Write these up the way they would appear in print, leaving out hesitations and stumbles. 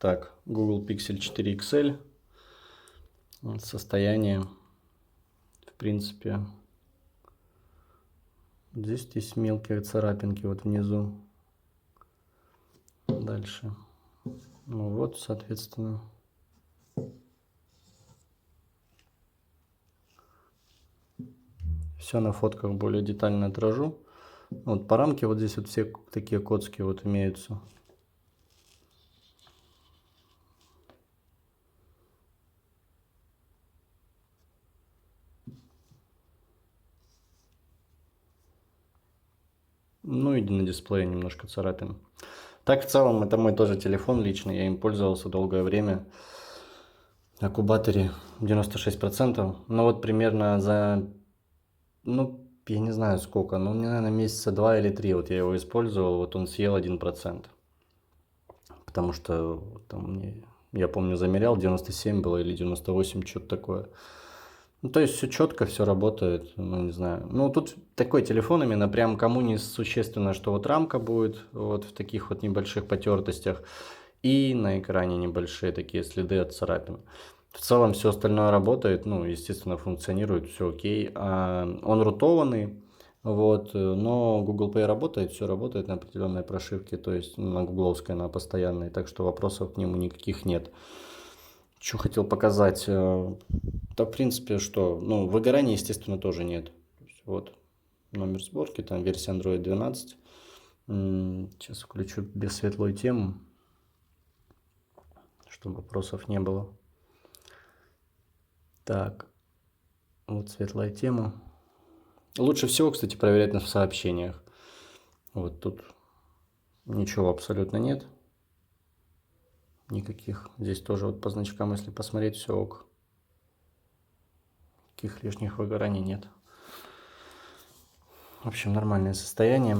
Так, Google Pixel 4 XL. Вот состояние, в принципе, здесь есть мелкие царапинки вот внизу. Дальше. Ну вот, соответственно. Все на фотках более детально отражу. Вот по рамке вот здесь вот все такие коцки вот имеются. Ну и на дисплее немножко царапин. Так в целом это мой тоже телефон личный, я им пользовался долгое время. Аккубаторе 96%. Но вот примерно за, ну, я не знаю сколько, ну, мне, наверное, месяца 2 или 3 вот я его использовал, вот он съел 1%. Потому что там я помню, замерял, 97 было или 98, что-то такое. Ну, то есть все четко, все работает, ну, не знаю. Ну, тут такой телефон именно, прям кому не существенно, что вот рамка будет вот в таких вот небольших потертостях. И на экране небольшие такие следы от царапин. В целом все остальное работает, ну, естественно, функционирует, все окей. Он рутованный, вот, но Google Pay работает, все работает на определенной прошивке, то есть на гугловской, на постоянной, так что вопросов к нему никаких нет. Что хотел показать? Да, в принципе, что, ну, выгорания, естественно, тоже нет. Вот номер сборки, там версия Android 12. Сейчас включу без светлой тему, чтобы вопросов не было. Так, вот светлая тема. Лучше всего, кстати, проверять в сообщениях. Вот тут ничего абсолютно нет. Никаких. Здесь тоже вот по значкам, если посмотреть, все ок. Никаких лишних выгораний нет. В общем, нормальное состояние.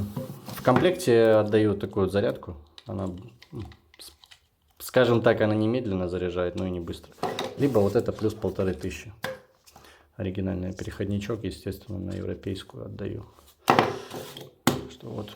В комплекте отдаю такую вот зарядку. Она, скажем так, она не медленно заряжает, но и не быстро. Либо вот это плюс 1500. Оригинальный переходничок, естественно, на европейскую отдаю. Что вот.